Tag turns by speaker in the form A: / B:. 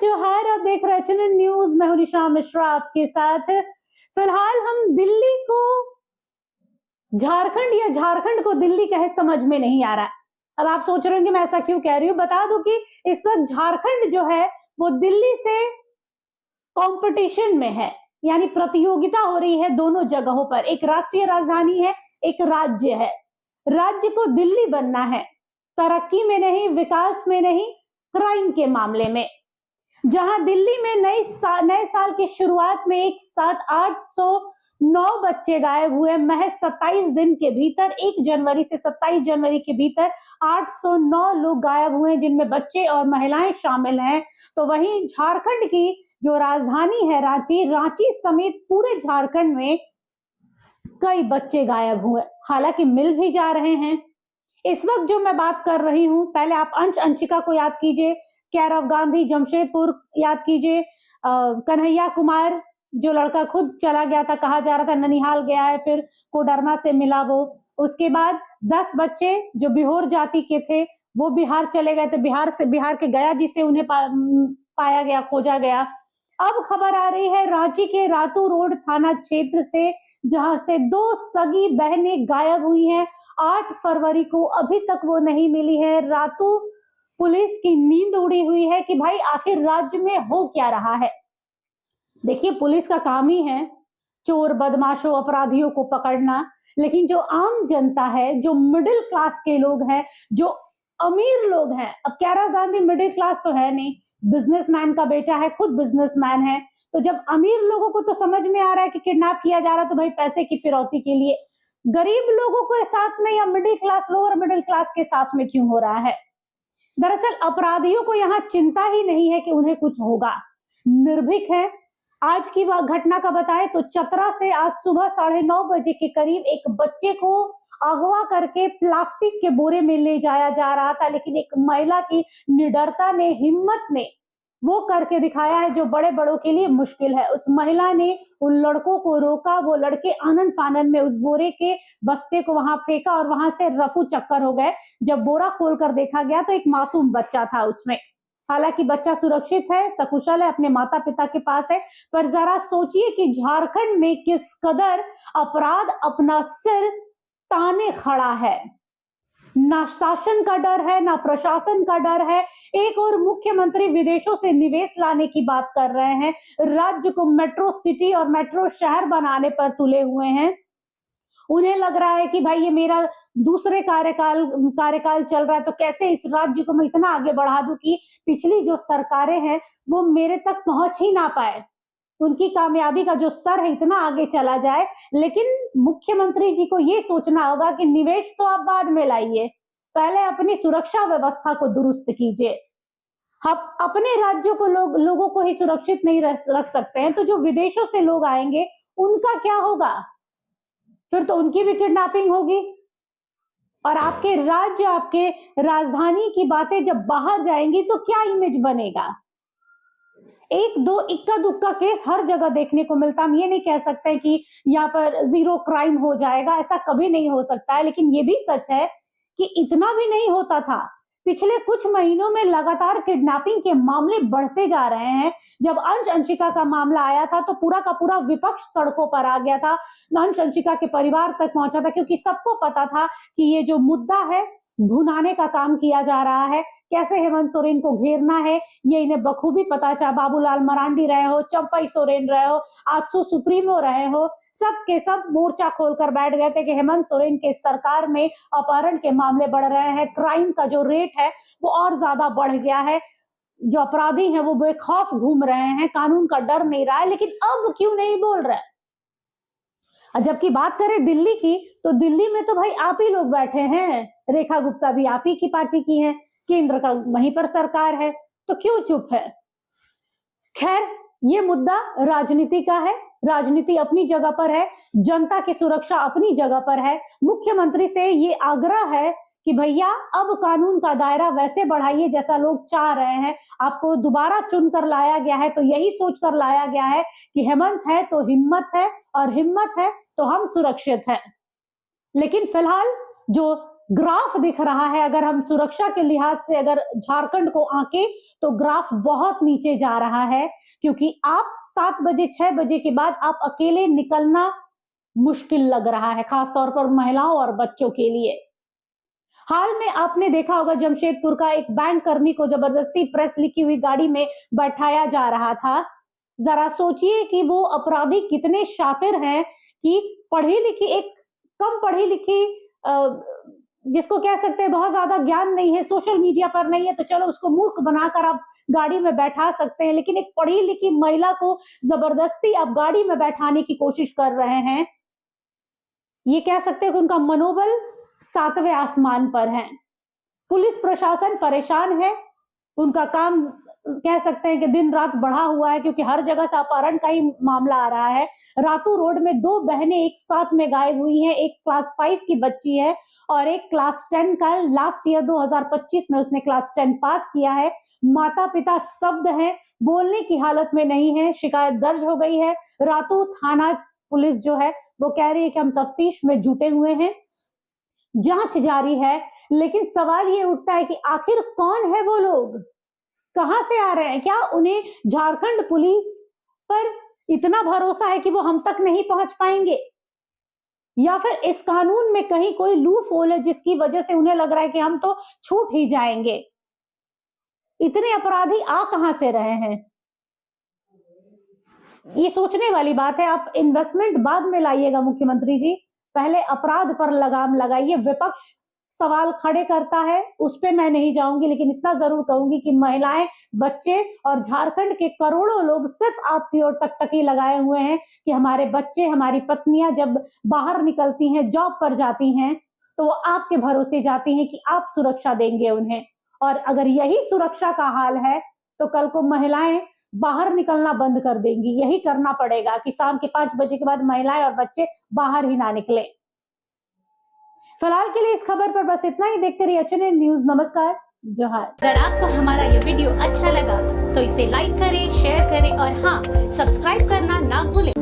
A: जोहार, आप देख रहे हैं चैनल न्यूज। मैं हूं निशा मिश्रा आपके साथ। फिलहाल हम दिल्ली को झारखंड या झारखंड को दिल्ली कहे समझ में नहीं आ रहा। अब आप सोच रहे होंगे मैं ऐसा क्यों कह रही हूँ। बता दूं कि इस वक्त झारखंड जो है वो दिल्ली से कंपटीशन में है, यानी प्रतियोगिता हो रही है दोनों जगहों पर। एक राष्ट्रीय राजधानी है, एक राज्य है। राज्य को दिल्ली बनना है, तरक्की में नहीं, विकास में नहीं, क्राइम के मामले में। जहां दिल्ली में नए साल की शुरुआत में एक साथ 809 बच्चे गायब हुए महज 27 दिन के भीतर। 1 जनवरी से 27 जनवरी के भीतर 809 लोग गायब हुए, जिनमें बच्चे और महिलाएं शामिल हैं। तो वहीं झारखंड की जो राजधानी है रांची समेत पूरे झारखंड में कई बच्चे गायब हुए, हालांकि मिल भी जा रहे हैं। इस वक्त जो मैं बात कर रही हूं, पहले आप अंशिका को याद कीजिए, केयर ऑफ गांधी जमशेदपुर याद कीजिए, कन्हैया कुमार जो लड़का खुद चला गया था, कहा जा रहा था ननिहाल गया है, फिर कोडरमा से मिला वो। उसके बाद 10 बच्चे जो बिहोर जाति के थे वो बिहार चले गए थे, बिहार के गया जी से उन्हें पाया गया, खोजा गया। अब खबर आ रही है रांची के रातू रोड थाना क्षेत्र से, जहां से 2 सगी बहनें गायब हुई हैं। 8 फरवरी को अभी तक वो नहीं मिली है। रातू पुलिस की नींद उड़ी हुई है कि भाई आखिर राज्य में हो क्या रहा है। देखिए, पुलिस का काम ही है चोर बदमाशों अपराधियों को पकड़ना, लेकिन जो आम जनता है, जो मिडिल क्लास के लोग हैं, जो अमीर लोग हैं, अब केरव गांधी मिडिल क्लास तो है नहीं, बिजनेसमैन का बेटा है, खुद बिजनेसमैन है। तो जब अमीर लोगों को तो समझ में आ रहा है कि किडनैप किया जा रहा है, तो भाई पैसे की फिरौती के लिए गरीब लोगों के साथ में या middle class, lower middle class के साथ में क्यों हो रहा है? दरअसल अपराधियों को यहाँ चिंता ही नहीं है कि उन्हें कुछ होगा, निर्भीक है। आज की घटना का बताएं तो चतरा से आज सुबह 9:30 बजे के करीब एक बच्चे को अगवा करके प्लास्टिक के बोरे में ले जाया जा रहा था, लेकिन एक महिला की निडरता ने, हिम्मत ने वो करके दिखाया है जो बड़े बड़ों के लिए मुश्किल है। उस महिला ने उन लड़कों को रोका, वो लड़के आनन फानन में उस बोरे के बस्ते को वहां फेंका और वहां से रफू चक्कर हो गए। जब बोरा खोलकर देखा गया तो एक मासूम बच्चा था उसमें। हालांकि बच्चा सुरक्षित है, सकुशल है, अपने माता पिता के पास है। पर जरा सोचिए कि झारखंड में किस कदर अपराध अपना सिर ताने खड़ा है। ना शासन का डर है, ना प्रशासन का डर है। एक और मुख्यमंत्री विदेशों से निवेश लाने की बात कर रहे हैं, राज्य को मेट्रो सिटी और मेट्रो शहर बनाने पर तुले हुए हैं। उन्हें लग रहा है कि भाई ये मेरा दूसरे कार्यकाल चल रहा है, तो कैसे इस राज्य को मैं इतना आगे बढ़ा दूं कि पिछली जो सरकारें हैं वो मेरे तक पहुंच ही ना पाए, उनकी कामयाबी का जो स्तर है इतना आगे चला जाए। लेकिन मुख्यमंत्री जी को ये सोचना होगा कि निवेश तो आप बाद में लाइए, पहले अपनी सुरक्षा व्यवस्था को दुरुस्त कीजिए। हम अपने राज्यों को लोगों को ही सुरक्षित नहीं रख सकते हैं, तो जो विदेशों से लोग आएंगे उनका क्या होगा? फिर तो उनकी भी किडनैपिंग होगी। और आपके राज्य, आपके राजधानी की बातें जब बाहर जाएंगी तो क्या इमेज बनेगा? एक दो इक्का दुक्का केस हर जगह देखने को मिलता। हम ये नहीं कह सकते कि यहाँ पर 0 क्राइम हो जाएगा, ऐसा कभी नहीं हो सकता है। लेकिन ये भी सच है कि इतना भी नहीं होता था। पिछले कुछ महीनों में लगातार किडनैपिंग के मामले बढ़ते जा रहे हैं। जब अंशिका का मामला आया था तो पूरा का पूरा विपक्ष सड़कों पर आ गया था, अंशिका के परिवार तक पहुंचा था, क्योंकि सबको पता था कि ये जो मुद्दा है भुनाने का काम किया जा रहा है, कैसे हेमंत सोरेन को घेरना है ये इन्हें बखूबी पता। चाहे बाबूलाल मरांडी रहे हो, चंपई सोरेन रहे हो, आजसू सुप्रीमो रहे हो, सब के सब मोर्चा खोलकर बैठ गए थे कि हेमंत सोरेन के सरकार में अपहरण के मामले बढ़ रहे हैं, क्राइम का जो रेट है वो और ज्यादा बढ़ गया है, जो अपराधी हैं वो बेखौफ घूम रहे हैं, कानून का डर नहीं रहा है। लेकिन अब क्यों नहीं बोल रहे? जबकि बात करें दिल्ली की, तो दिल्ली में तो भाई आप ही लोग बैठे हैं, रेखा गुप्ता भी आप ही की पार्टी की है, केंद्र का वहीं पर सरकार है, तो क्यों चुप है? खैर, ये मुद्दा राजनीति का है, राजनीति अपनी जगह पर है, जनता की सुरक्षा अपनी जगह पर है। मुख्यमंत्री से ये आग्रह है कि भैया अब कानून का दायरा वैसे बढ़ाइए जैसा लोग चाह रहे हैं। आपको दोबारा चुनकर लाया गया है तो यही सोचकर लाया गया है कि हेमंत है तो हिम्मत है, और हिम्मत है तो हम सुरक्षित हैं। लेकिन फिलहाल जो ग्राफ दिख रहा है, अगर हम सुरक्षा के लिहाज से अगर झारखंड को आंके तो ग्राफ बहुत नीचे जा रहा है, क्योंकि आप 7 बजे 6 बजे के बाद आप अकेले निकलना मुश्किल लग रहा है, खासतौर पर महिलाओं और बच्चों के लिए। हाल में आपने देखा होगा जमशेदपुर का एक बैंक कर्मी को जबरदस्ती प्रेस लिखी हुई गाड़ी में बैठाया जा रहा था। जरा सोचिए कि वो अपराधी कितने शातिर हैं कि पढ़ी लिखी, एक कम पढ़ी लिखी, जिसको कह सकते हैं बहुत ज्यादा ज्ञान नहीं है, सोशल मीडिया पर नहीं है, तो चलो उसको मूर्ख बनाकर आप गाड़ी में बैठा सकते हैं, लेकिन एक पढ़ी लिखी महिला को जबरदस्ती आप गाड़ी में बैठाने की कोशिश कर रहे हैं। ये कह सकते हैं कि उनका मनोबल 7वें आसमान पर है। पुलिस प्रशासन परेशान है, उनका काम कह सकते हैं कि दिन रात बढ़ा हुआ है, क्योंकि हर जगह से अपहरण का ही मामला आ रहा है। रातू रोड में 2 बहनें एक साथ में गायब हुई हैं, एक क्लास 5 की बच्ची है और एक क्लास 10 का, लास्ट ईयर 2025 में उसने क्लास 10 पास किया है। माता पिता स्तब्ध हैं, बोलने की हालत में नहीं है। शिकायत दर्ज हो गई है। रातू थाना पुलिस जो है वो कह रही है कि हम तफ्तीश में जुटे हुए हैं, जांच जारी है। लेकिन सवाल ये उठता है कि आखिर कौन है वो लोग, कहां से आ रहे हैं? क्या उन्हें झारखंड पुलिस पर इतना भरोसा है कि वो हम तक नहीं पहुंच पाएंगे, या फिर इस कानून में कहीं कोई लूप होल है जिसकी वजह से उन्हें लग रहा है कि हम तो छूट ही जाएंगे? इतने अपराधी आ कहां से रहे हैं? ये सोचने वाली बात है। आप इन्वेस्टमेंट बाद में लाइएगा मुख्यमंत्री जी, पहले अपराध पर लगाम लगाइए। विपक्ष सवाल खड़े करता है, उस पे मैं नहीं जाऊंगी, लेकिन इतना जरूर कहूंगी कि महिलाएं, बच्चे और झारखंड के करोड़ों लोग सिर्फ आपकी ओर टकटकी लगाए हुए हैं कि हमारे बच्चे, हमारी पत्नियां जब बाहर निकलती हैं, जॉब पर जाती हैं, तो वो आपके भरोसे जाती हैं कि आप सुरक्षा देंगे उन्हें। और अगर यही सुरक्षा का हाल है तो कल को महिलाएं बाहर निकलना बंद कर देंगी। यही करना पड़ेगा कि शाम के 5 बजे के बाद महिलाएं और बच्चे बाहर ही ना निकले। फिलहाल के लिए इस खबर पर बस इतना ही। देखते रहिए HNN न्यूज। नमस्कार, जोहार।
B: अगर आपको हमारा ये वीडियो अच्छा लगा तो इसे लाइक करें, शेयर करें और हाँ, सब्सक्राइब करना ना भूलें।